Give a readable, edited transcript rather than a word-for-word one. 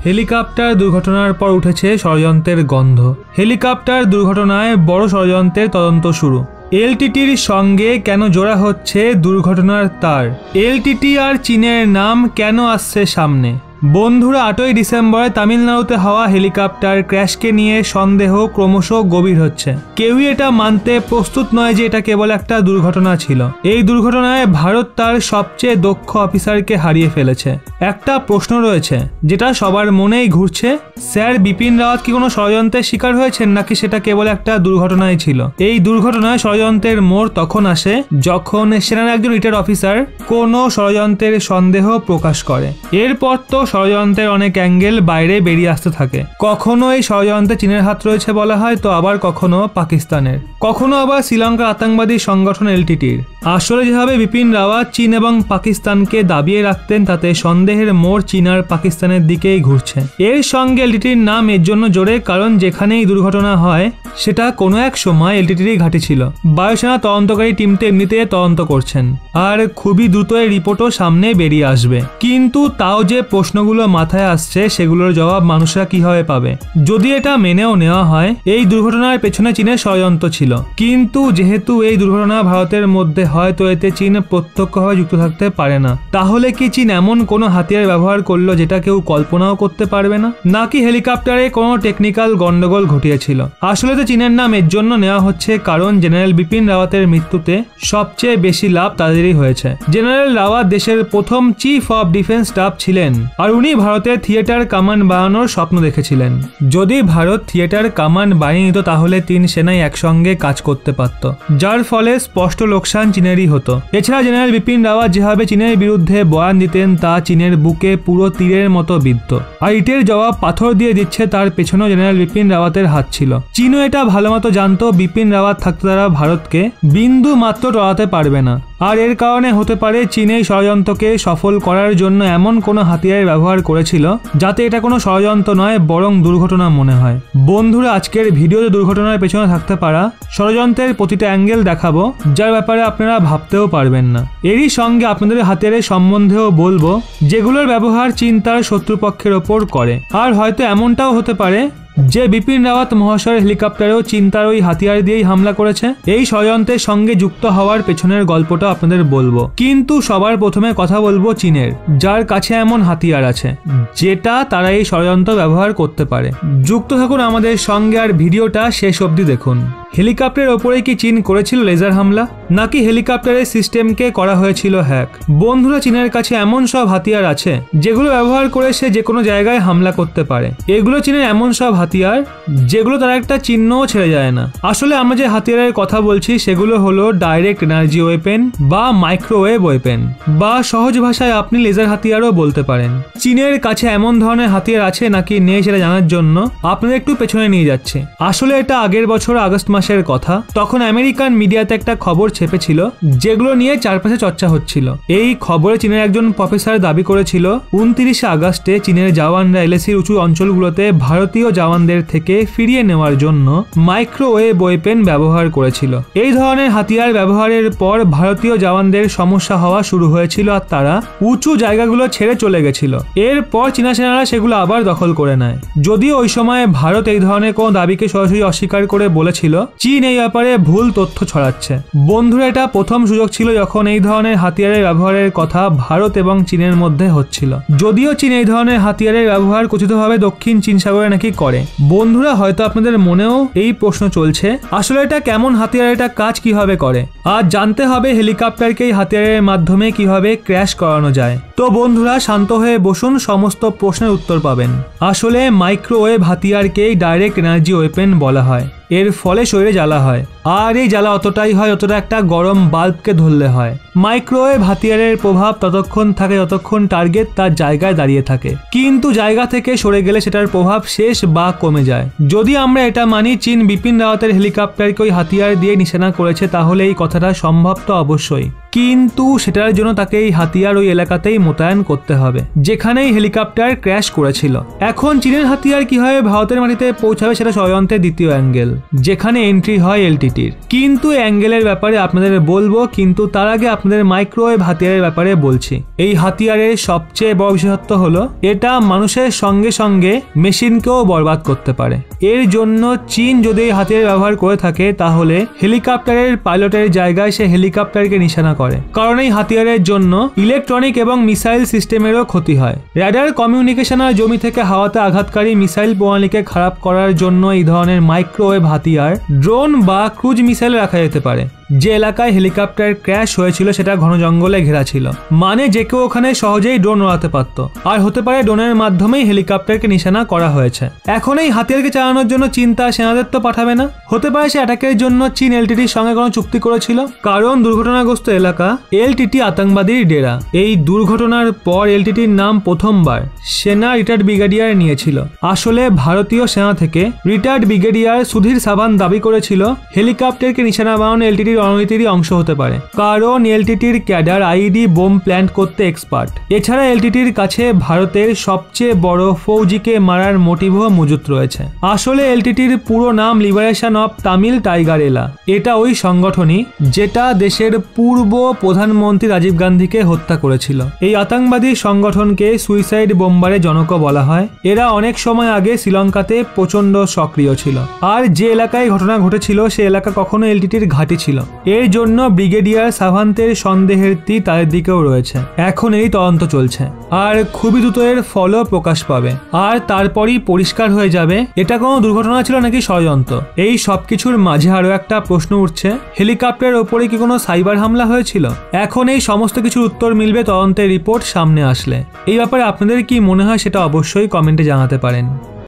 Helicopter দুর্ঘটনার পর উঠেছে ষড়যন্ত্রের গন্ধ। হেলিকপ্টার দুর্ঘটনায় বড় ষড়যন্ত্রের তদন্ত শুরু। এলটিটির সঙ্গে কেন জোড়া হচ্ছে দুর্ঘটনার তার? এলটিটি আর চীনের নাম কেন আসছে সামনে? বন্ধুরা, 8ই ডিসেম্বরে তামিলনাড়ুতে হওয়া হেলিকপ্টার ক্র্যাশকে নিয়ে সন্দেহ ক্রমশ গভীর হচ্ছে। কেউই এটা মানতে প্রস্তুত নয় যে এটা কেবল একটা দুর্ঘটনা ছিল। এই দুর্ঘটনায় ভারত তার সবচেয়ে দক্ষ অফিসারকে হারিয়ে ফেলেছে। একটা প্রশ্ন রয়েছে যেটা সবার মনেই ঘুরছে, স্যার বিপিন রাওয়াত কি কোনো ষড়যন্ত্রের শিকার হয়েছেন নাকি সেটা কেবল একটা দুর্ঘটনাই ছিল? এই দুর্ঘটনায় ষড়যন্ত্রের মোড় তখন আসে যখন সেনার একজন রিটায়ার্ড অফিসার কোনো ষড়যন্ত্রের সন্দেহ প্রকাশ করে। এরপর তো ষড়যন্ত্রের অনেক অ্যাঙ্গেল বাইরে বেরিয়ে আসতে থাকে। কখনো এই ষড়যন্ত্রে চীনের হাত রয়েছে বলা হয়, তো আবার কখনো পাকিস্তানের, কখনো আবার শ্রীলঙ্কার আতঙ্কবাদী সংগঠন এলটিটির। আসলে যেভাবে বিপিন রাওয়াত চীন এবং পাকিস্তানকে দাবিয়ে রাখতেন তাতে সন্দেহের মোড় চীন আর পাকিস্তানের দিকেই ঘুরছে। এর সঙ্গে এলটিটির নাম এর জন্য জোরে কারণ যেখানেই দুর্ঘটনা হয় সেটা কোনো এক সময় এলটিটিরই ঘাঁটি ছিল। বায়ুসেনা তদন্তকারী টিমতে এমনিতে তদন্ত করছেন আর খুবই দ্রুত এই রিপোর্টও সামনে বেরিয়ে আসবে। কিন্তু তাও যে প্রশ্নগুলো মাথায় আসছে সেগুলোর জবাব মানুষরা কিভাবে পাবে? যদি এটা মেনেও নেওয়া হয় এই দুর্ঘটনার পেছনে চীনের ষড়যন্ত্র ছিল, কিন্তু যেহেতু এই দুর্ঘটনা ভারতের মধ্যে হয় তো এতে চীন প্রত্যক্ষভাবে যুক্ত থাকতে পারে না। তাহলে কি চীন এমন কোনো হাতিয়ার ব্যবহার করলো যেটা কেউ কল্পনাও করতে পারবে না? নাকি হেলিকপ্টারে কোনো টেকনিক্যাল গন্ডগোল ঘটিয়েছিল? আসলে তো চীনের নাম এর জন্য নেওয়া হচ্ছে কারণ জেনারেল বিপিন রাওয়াতের মৃত্যুতে সবচেয়ে বেশি লাভ তাদেরই হয়েছে। জেনারেল রাওয়াত দেশের প্রথম চিফ অফ ডিফেন্স স্টাফ ছিলেন আর উনি ভারতের থিয়েটার কামান্ড বানানোর স্বপ্ন দেখেছিলেন। যদি ভারত থিয়েটার কামান্ড বানিয়ে নিত তাহলে 3 সেনাই একসঙ্গে কাজ করতে পারত, যার ফলে স্পষ্ট লোকসান চীনেরই হতো। এছাড়া জেনারেল বিপিন রাওয়াত যেভাবে চীনের বিরুদ্ধে বয়ান দিতেন তা চীনের বুকে পুরো তীরের মতো বিদ্ধ, আর ইটের জবাব পাথর দিয়ে দিচ্ছে তার পেছনেও জেনারেল বিপিন রাওয়াতের হাত ছিল। চীনও এটা ভালোমতো জানতো বিপিন রাওয়াত থাকতে তারা ভারতকে বিন্দু মাত্র টলাতে পারবে না। আর এর কারণে হতে পারে চীন এই ষড়যন্ত্রকে সফল করার জন্য এমন কোনো হাতিয়ার ব্যবহার করেছিল যাতে এটা কোনো ষড়যন্ত্র নয় বরং দুর্ঘটনা মনে হয়। বন্ধুরা, আজকের ভিডিওতে দুর্ঘটনার পেছনে থাকতে পারা ষড়যন্ত্রের প্রতিটা অ্যাঙ্গেল দেখাবো যার ব্যাপারে আপনারা ভাবতেও পারবেন না। এরই সঙ্গে আপনাদের হাতিয়ারের সম্বন্ধেও বলবো যেগুলোর ব্যবহার চীন তার শত্রুপক্ষের ওপর করে। আর হয়তো এমনটাও হতে পারে যে বিপিন রাওয়াত মহাশয়ের হেলিকপ্টারেও চীন তার ওই হাতিয়ার দিয়েই হামলা করেছে। এই ষড়যন্ত্রের সঙ্গে যুক্ত হওয়ার পেছনের গল্পটা আপনাদের বলবো, কিন্তু সবার প্রথমে কথা বলবো চীনের, যার কাছে এমন হাতিয়ার আছে যেটা তারা এই ষড়যন্ত্র ব্যবহার করতে পারে। যুক্ত থাকুন আমাদের সঙ্গে আর ভিডিওটা শেষ অবধি দেখুন। হেলিকপ্টারের ওপরে কি চীন করেছিল লেজার হামলা নাকি হেলিকপ্টারের সিস্টেমকে করা হয়েছিল হ্যাক? বন্ধুরা, চীনের কাছে এমন সব হাতিয়ার আছে যেগুলো ব্যবহার করে সে যে কোনো জায়গায় হামলা করতে পারে। এগুলো চীনের এমন সব হাতিয়ার যেগুলো তার একটা চিহ্নও ছেড়ে যায় না। আসলে আমরা যে হাতিয়ারের কথা বলছি সেগুলো হলো ডাইরেক্ট এনার্জি ওয়েপেন বা মাইক্রোওয়েভ ওয়েপেন, বা সহজ ভাষায় আপনি লেজার হাতিয়ারও বলতে পারেন। চীনের কাছে এমন ধরনের হাতিয়ার আছে নাকি নেই সেটা জানার জন্য আপনাদের একটু পেছনে নিয়ে যাচ্ছে। আসলে এটা আগের বছর আগস্ট মাসের কথা। তখন আমেরিকান মিডিয়াতে একটা খবর ছেপেছিল যেগুলো নিয়ে চারপাশে চর্চা হচ্ছিল। এই খবরে চীনের একজন প্রফেসর দাবি করেছিল 29 আগস্টে চীনের জওয়ানরা এলএসির উঁচু অঞ্চলগুলোতে ভারতীয় জওয়ানদের থেকে ফিরিয়ে নেওয়ার জন্য মাইক্রোওয়েভ ওয়েপেন ব্যবহার করেছিল। এই ধরনের হাতিয়ার ব্যবহারের পর ভারতীয় জওয়ানদের সমস্যা হওয়া শুরু হয়েছিল আর তারা উঁচু জায়গাগুলো ছেড়ে চলে গেছিল। এরপর চীনা সেনারা সেগুলো আবার দখল করে নেয়। যদিও ওই সময় ভারত এই ধরনের কোনো দাবিকে সরাসরি অস্বীকার করে বলেছিল চীন এই ব্যাপারে ভুল তথ্য ছড়াচ্ছে। বন্ধুরা, এটা প্রথম সুযোগ ছিল যখন এই ধরনের হাতিয়ারের ব্যবহারের কথা ভারত এবং চীনের মধ্যে হচ্ছিল। যদিও চীন এই ধরনের হাতিয়ারের ব্যবহার কথিতভাবে দক্ষিণ চীন সাগরে নাকি করে। বন্ধুরা, হয়তো আপনাদের মনেও এই প্রশ্ন চলছে আসলে এটা কেমন হাতিয়ার, এটা কাজ কিভাবে করে। আর জানতে হবে হেলিকপ্টারকে এই হাতিয়ারের মাধ্যমে কিভাবে ক্র্যাশ করানো যায়। তো বন্ধুরা, শান্ত হয়ে বসুন, সমস্ত প্রশ্নের উত্তর পাবেন। আসলে মাইক্রোওয়েভ হাতিয়ারকেই ডাইরেক্ট এনার্জি ওয়েপেন বলা হয়। এর ফলে শরীরে জ্বালা হয়, আর এই জ্বালা অতটাই হয় যতটা একটা গরম বাল্বকে ধরলে হয়। মাইক্রোওয়েভ হাতিয়ারের প্রভাব ততক্ষণ থাকে যতক্ষণ টার্গেট তার জায়গায় দাঁড়িয়ে থাকে, কিন্তু জায়গা থেকে সরে গেলে সেটার প্রভাব শেষ বা কমে যায়। যদি আমরা এটা মানি চীন বিপিন রাওয়াতের হেলিকপ্টারকে ওই হাতিয়ার দিয়ে নিশানা করেছে তাহলে এই কথাটা সম্ভব তো অবশ্যই, কিন্তু সেটার জন্য তাকে এই হাতিয়ার ওই এলাকাতেই মোতায়েন করতে হবে যেখানেই হেলিকপ্টার ক্র্যাশ করেছিল। এখন চীনের হাতিয়ার কিভাবে ভারতের মাটিতে পৌঁছাবে সেটা ষড়যন্ত্রের দ্বিতীয় অ্যাঙ্গেল, যেখানে এন্ট্রি হয় এলটিটির। কিন্তু এই অ্যাঙ্গেলের ব্যাপারে আপনাদের বলবো, কিন্তু তার আগে আপনাদের মাইক্রোওয়েভ হাতিয়ারের ব্যাপারে বলছি। এই হাতিয়ারের সবচেয়ে বড় বিশেষত্ব হলো এটা মানুষের সঙ্গে সঙ্গে মেশিনকেও বরবাদ করতে পারে। এর জন্য চীন যদি এই হাতিয়ার ব্যবহার করে থাকে তাহলে হেলিকপ্টারের পাইলটের জায়গায় সে হেলিকপ্টারকে নিশানা করে, কারণ এই হাতিয়ারের জন্য ইলেকট্রনিক এবং মিসাইল সিস্টেমেরও ক্ষতি হয়। র্যাডার, কমিউনিকেশন আর জমি থেকে হাওয়াতে আঘাতকারী মিসাইল প্রণালীকে খারাপ করার জন্য এই ধরনের মাইক্রোওয়েভ হাতিয়ার ড্রোন বা ক্রুজ মিসাইল রাখা যেতে পারে। যে এলাকায় হেলিকপ্টার ক্র্যাশ হয়েছিল সেটা ঘন জঙ্গলে ঘেরা ছিল, মানে যে কেউ ওখানে সহজেই ড্রোন উড়াতে পারত, আর হতে পারে ড্রোনের মাধ্যমেই হেলিকপ্টারকে নিশানা করা হয়েছে। এখন এই হাতিয়ারকে চালানোর জন্য চীন তার সেনাদের তো পাঠাবে না, হতে পারে সে অ্যাটাকের জন্য চীন এলটিটির সঙ্গে কোনো চুক্তি করেছিল, কারণ দুর্ঘটনাগ্রস্ত এলাকা এলটিটি আতঙ্কবাদীর ডেরা। এই দুর্ঘটনার পর এলটিটির নাম প্রথমবার সেনা রিটায়ার্ড ব্রিগেডিয়ার নিয়েছিল। আসলে ভারতীয় সেনা থেকে রিটায়ার্ড ব্রিগেডিয়ার সুধীর সাভান দাবি করেছিল হেলিকপ্টারকে নিশানা বানানো এলটিটির রণনীতিরই অংশ হতে পারে, কারণ এলটিটির ক্যাডার আইডি বোম প্ল্যান্ট করতে এক্সপার্ট। এছাড়া এলটিটির কাছে ভারতের সবচেয়ে বড় ফৌজিকে মারার মোটিভও মজুত রয়েছে। আসলে এলটিটির পুরো নাম লিবারেশন অফ তামিল টাইগার এলা। এটা ওই সংগঠনই যেটা দেশের পূর্ব প্রধানমন্ত্রী রাজীব গান্ধীকে হত্যা করেছিল। এই আতঙ্কবাদী সংগঠনকে সুইসাইড বোম্বারে জনকও বলা হয়। এরা অনেক সময় আগে শ্রীলঙ্কাতে প্রচন্ড সক্রিয় ছিল, আর যে এলাকায় ঘটনা ঘটেছিল সে এলাকা কখনো এলটিটির ঘাঁটি ছিল। এর জন্য ব্রিগেডিয়ার সাভান্তের সন্দেহের তীর তাদের দিকেও রয়েছে। এখন এই তদন্ত চলছে, আর খুবই দ্রুত এর ফলও প্রকাশ পাবে, আর তারপরই পরিষ্কার হয়ে যাবে এটা কোনো দুর্ঘটনা ছিল নাকি ষড়যন্ত্র। এই সবকিছুর মাঝে আরো একটা প্রশ্ন উঠছে, হেলিকপ্টারের ওপরে কি কোনো সাইবার হামলা হয়েছিল? এখন এই সমস্ত কিছুর উত্তর মিলবে তদন্তের রিপোর্ট সামনে আসলে। এই ব্যাপারে আপনাদের কি মনে হয় সেটা অবশ্যই কমেন্টে জানাতে পারেন।